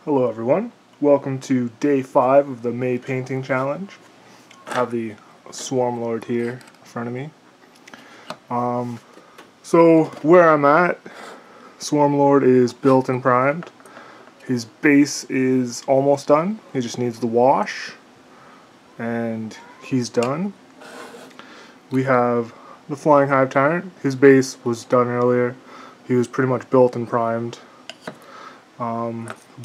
Hello everyone, welcome to day 5 of the May Painting Challenge. I have the Swarm Lord here in front of me. So where I'm at, Swarm Lord is built and primed. His base is almost done, he just needs the wash, and he's done. We have the Flying Hive Tyrant. His base was done earlier, he was pretty much built and primed.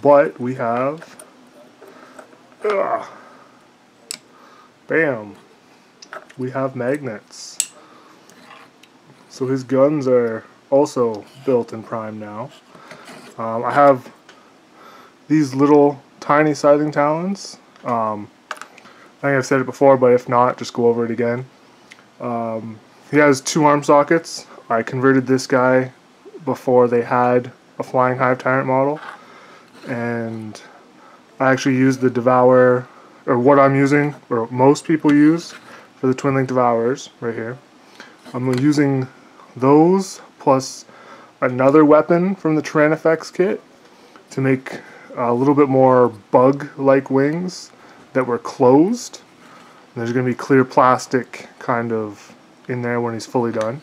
But we have, bam, we have magnets. So his guns are also built and primed now. I have these little tiny scything talons. I think I've said it before, but if not, just go over it again. He has 2 arm sockets. I converted this guy before they had a Flying Hive Tyrant model, and I actually used the Devour, or what I'm using, or most people use for the Twin Link Devourers right here. I'm using those plus another weapon from the Tyrannifex kit to make a little bit more bug-like wings that were closed. And there's going to be clear plastic kind of in there when he's fully done.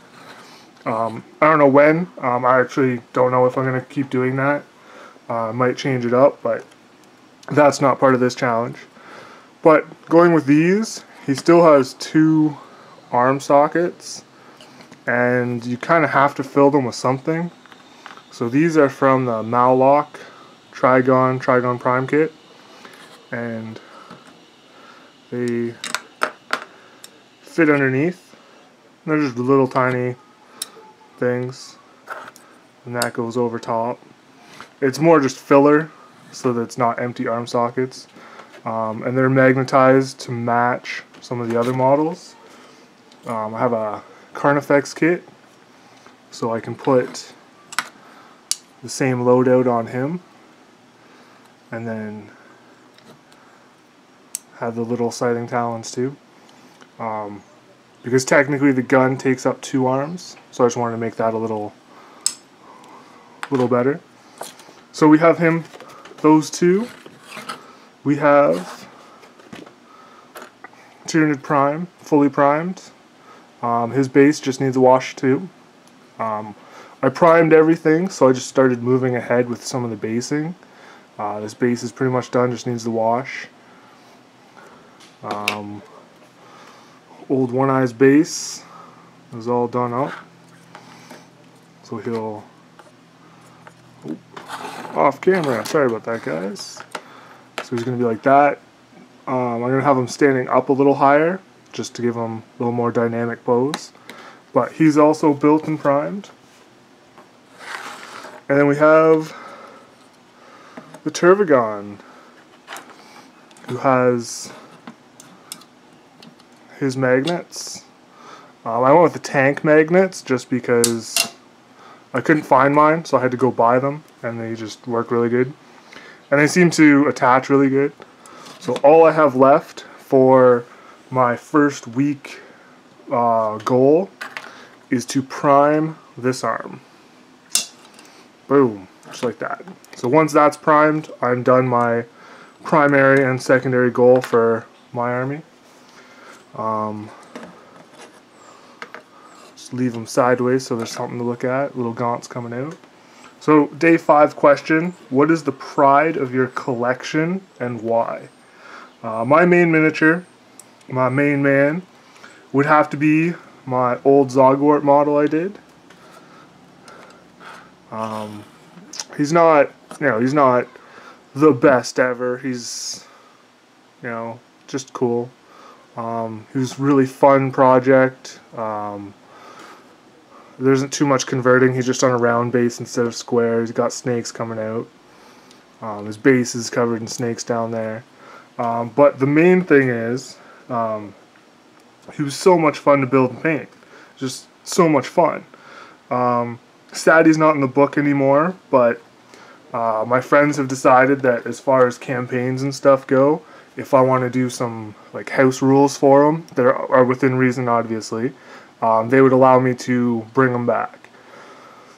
I don't know when. I actually don't know if I'm going to keep doing that. I might change it up, but that's not part of this challenge. But going with these, he still has 2 arm sockets, and you kind of have to fill them with something. So these are from the Malloc Trigon Prime kit, and they fit underneath. They're just little tiny things, and that goes over top. It's more just filler so that it's not empty arm sockets, and they're magnetized to match some of the other models. I have a Carnifex kit, so I can put the same loadout on him, and then have the little scything talons too. Because technically the gun takes up 2 arms, so I just wanted to make that a little better. So we have him, those 2. We have Tyranid Prime, fully primed. His base just needs a wash too. I primed everything, so I just started moving ahead with some of the basing. This base is pretty much done, just needs the wash. Old One Eye's base is all done up, so he'll off camera. Sorry about that, guys. So he's going to be like that. I'm going to have him standing up a little higher just to give him a little more dynamic pose. But he's also built and primed. And then we have the Tervigon, who has his magnets. I went with the tank magnets just because I couldn't find mine, so I had to go buy them, and they just work really good. And they seem to attach really good. So all I have left for my first week goal is to prime this arm. Boom, just like that. So once that's primed, I'm done my primary and secondary goal for my army. Just leave them sideways so there's something to look at. Little gaunts coming out. So day 5 question: what is the pride of your collection and why? My main miniature, my main man, would have to be my old Zogwart model I did. He's not, he's not the best ever. He's, just cool. He was a really fun project. There isn't too much converting. He's just on a round base instead of square. He's got snakes coming out. His base is covered in snakes down there. But the main thing is, he was so much fun to build and paint. Just so much fun. Sad he's not in the book anymore, but my friends have decided that as far as campaigns and stuff go, if I want to do some like house rules for them that are within reason, obviously, they would allow me to bring them back.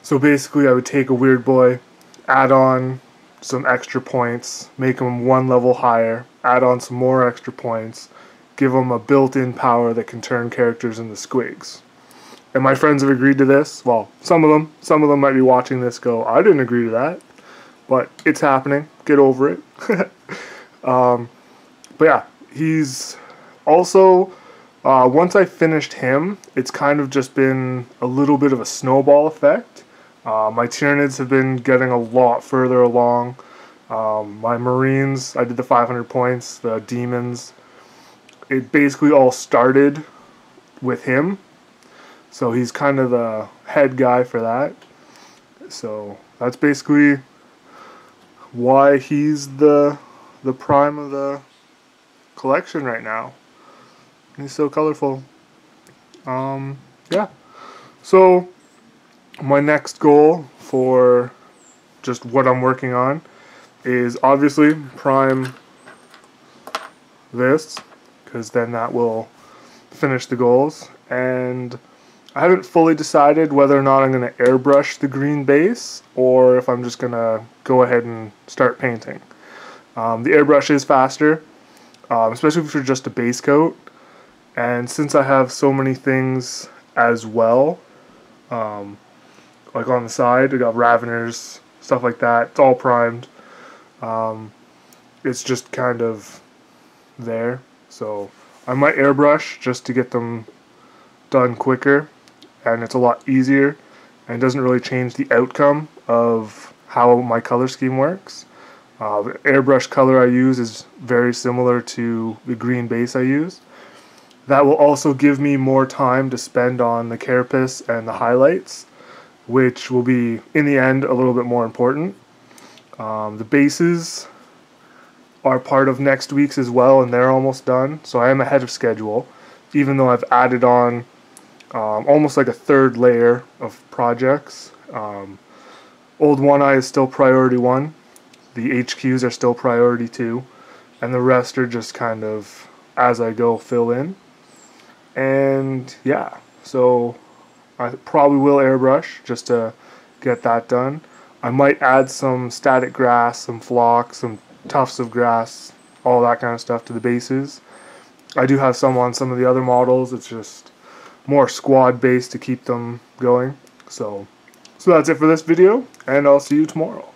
So basically I would take a Weird Boy, add on some extra points, make them one level higher, add on some more extra points, give them a built-in power that can turn characters into squigs. And my friends have agreed to this. Well, some of them might be watching this go, I didn't agree to that. But it's happening. Get over it. But yeah, he's also, once I finished him, it's kind of just been a little bit of a snowball effect. My Tyranids have been getting a lot further along. My Marines, I did the 500 points. The Demons, it basically all started with him. So he's kind of the head guy for that. So that's basically why he's the prime of the collection right now. He's so colorful. Yeah. So my next goal for just what I'm working on is obviously prime this, because then that will finish the goals. And I haven't fully decided whether or not I'm going to airbrush the green base or if I'm just going to go ahead and start painting. The airbrush is faster, especially for just a base coat. And since I have so many things as well, like on the side, I got Raveners, stuff like that, it's all primed. It's just kind of there. So I might airbrush just to get them done quicker, and it's a lot easier and it doesn't really change the outcome of how my color scheme works. The airbrush color I use is very similar to the green base I use. That will also give me more time to spend on the carapace and the highlights, which will be, in the end, a little bit more important. The bases are part of next week's as well, and they're almost done, so I am ahead of schedule, even though I've added on almost like a third layer of projects. Old One Eye is still priority 1, the HQs are still priority 2, and the rest are just kind of as I go fill in. And yeah, so I probably will airbrush just to get that done. I might add some static grass, some phlox, some tufts of grass, all that kind of stuff to the bases. I do have some on some of the other models. It's just more squad based to keep them going. So that's it for this video, and I'll see you tomorrow.